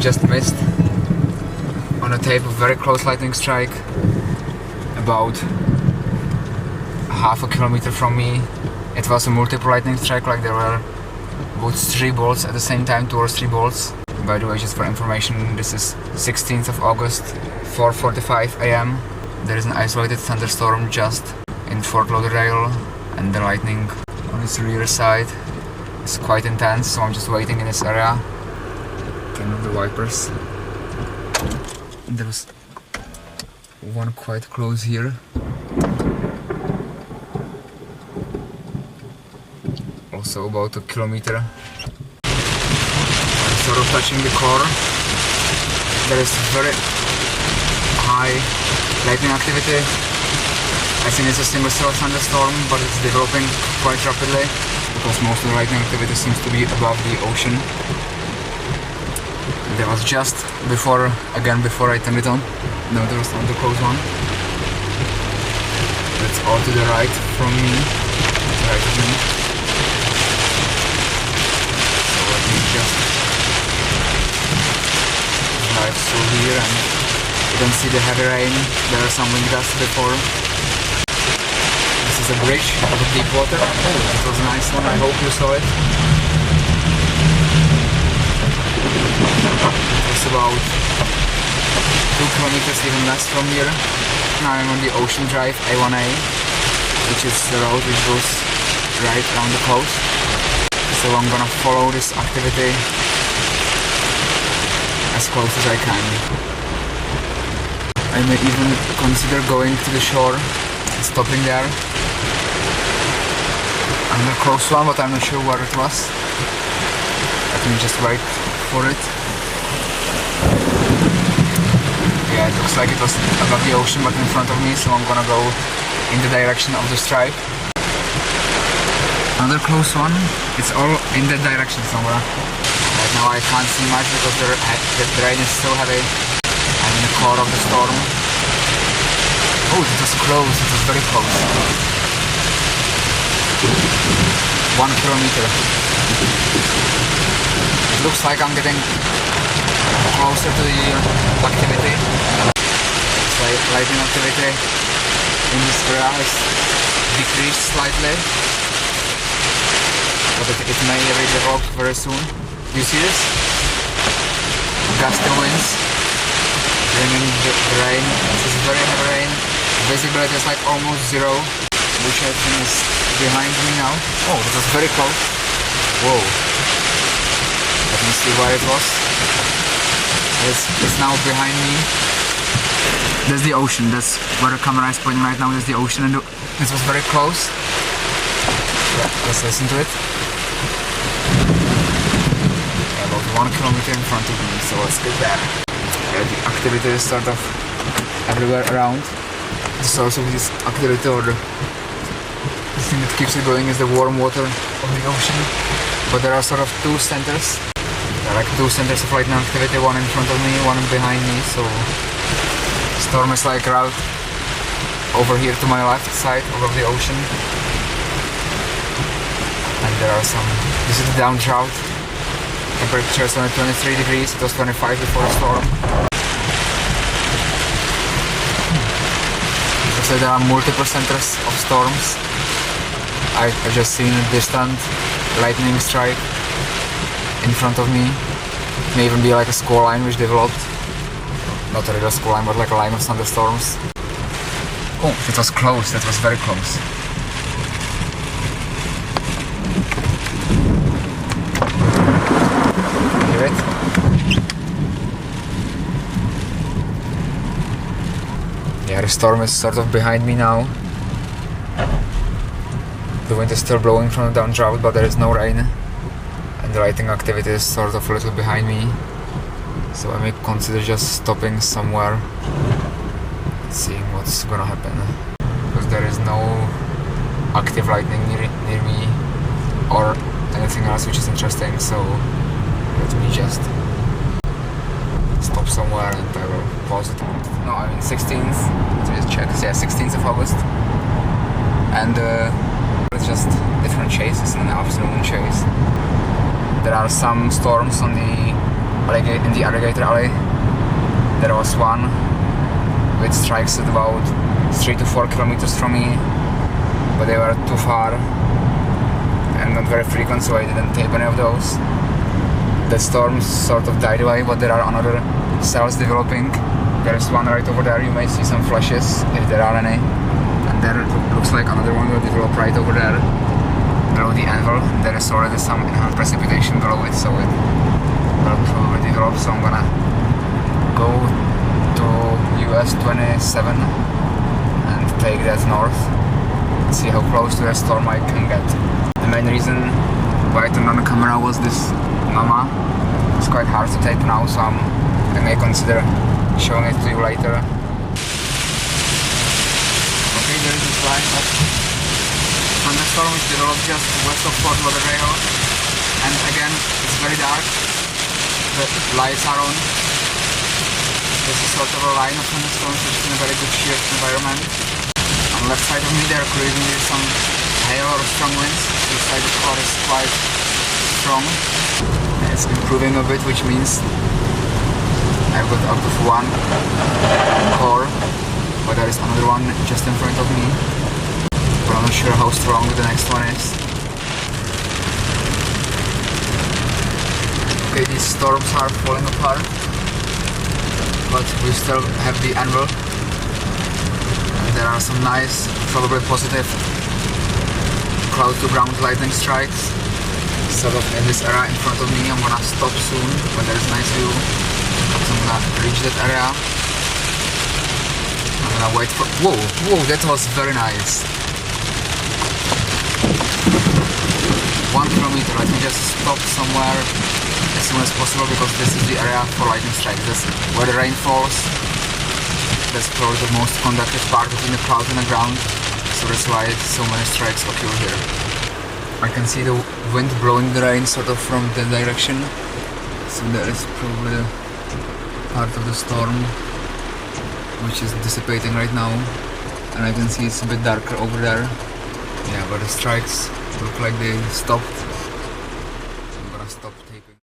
just missed on a tape a very close lightning strike about half a kilometer from me. It was a multiple lightning strike, like there were both 3 bolts at the same time, 2 or 3 bolts. By the way, just for information, this is 16th of August, 4:45 AM. There is an isolated thunderstorm just in Fort Lauderdale, and the lightning on its rear side is quite intense, so I'm just waiting in this area. Turn on the wipers. There's one quite close here. Also about a kilometer. I'm sort of touching the core. There is very high lightning activity. I think it's a single cell thunderstorm, but it's developing quite rapidly because most of the lightning activity seems to be above the ocean. There was just before I turned it on. No, there was not the close one. That's all to the right from me. Right of me. So let me just drive through here, and you can see the heavy rain. There are some wind gusts before. This is a bridge over deep water. Oh, it was a nice one. I hope you saw it. It's about 2 kilometers, even less from here. Now I'm on the Ocean Drive A1A, which is the road which goes right around the coast. So I'm gonna follow this activity as close as I can. I may even consider going to the shore and stopping there. Another close one, but I'm not sure where it was. Let me just wait for it. Yeah, it looks like it was above the ocean but in front of me, so I'm gonna go in the direction of the stripe. Another close one. It's all in that direction somewhere. Right now I can't see much because the rain is still heavy. I'm in the core of the storm. Oh, it was close. It was very close. 1 kilometer. It looks like I'm getting closer to the activity. It's like lightning activity in this area has decreased slightly, but it may redevelop very soon. Do you see this? Gusty winds bringing the rain. This is very heavy rain. Visibility is like almost zero, which I think is behind me now. Oh, that was very close. Whoa. Let me see where it was. It's now behind me. There's the ocean. That's where the camera is pointing right now. There's the ocean, and this was very close. Let's listen to it. About 1 kilometer in front of me, so let's get there. Yeah, the activity is sort of everywhere around. The source of this activity, or the thing that keeps it going, is the warm water of the ocean. But there are sort of 2 centers. There are like 2 centers of lightning activity, one in front of me, one behind me, so the storm is like right over here to my left side, over the ocean. And there are some, this is the down drought. Temperature is only 23 degrees, it was 25 before the storm. Looks like there are multiple centers of storms. I just seen a distant lightning strike in front of me. It may even be like a score line which developed. Not a real score line, but like a line of thunderstorms. Oh, it was close, that was very close. Hear it? Yeah, the storm is sort of behind me now. The wind is still blowing from the down drought, but there is no rain. And the lightning activity is sort of a little behind me. So I may consider just stopping somewhere and seeing what's gonna happen. Because there is no active lightning near me or anything else which is interesting, so let me just stop somewhere and I will pause it. No, I mean 16th, let's check, yeah, 16th of August. And it's just different chases and an afternoon chase. There are some storms on the in the alligator alley. There was one with strikes at about 3 to 4 kilometers from me, but they were too far and not very frequent, so I didn't tape any of those. The storms sort of died away, but there are another cells developing. There's one right over there, you may see some flashes if there are any. And there looks like another one will develop right over there, below the anvil. There is already some enhanced precipitation below it, so it will probably develop. So I'm gonna go to US 27 and take that north and see how close to the storm I can get. The main reason why I turned on the camera was this Mama. It's quite hard to tape now, so I may consider showing it to you later. Okay, there is this line of thunderstorm which developed just west of Fort Lauderdale, and again it's very dark, the lights are on. This is sort of a line of thunderstorms which is in a very good shear environment. On the left side of me there could even be some hail or strong winds. This side of the car is quite strong. It's improving a bit, which means I've got out of one core, but there is another one just in front of me, but I'm not sure how strong the next one is. Okay, these storms are falling apart, but we still have the anvil, and there are some nice, probably positive cloud to ground lightning strikes sort of in this area in front of me. I'm gonna stop soon when there is a nice view, so I'm gonna reach that area. I'm gonna wait for... Whoa, that was very nice. 1 kilometer. Let me just stop somewhere as soon as possible, because this is the area for lightning strikes. That's where the rain falls. That's probably the most conductive part between the cloud and the ground, so that's why so many strikes occur here. I can see the wind blowing the rain sort of from that direction, so that is probably part of the storm which is dissipating right now, and I can see it's a bit darker over there. Yeah, but the strikes look like they stopped.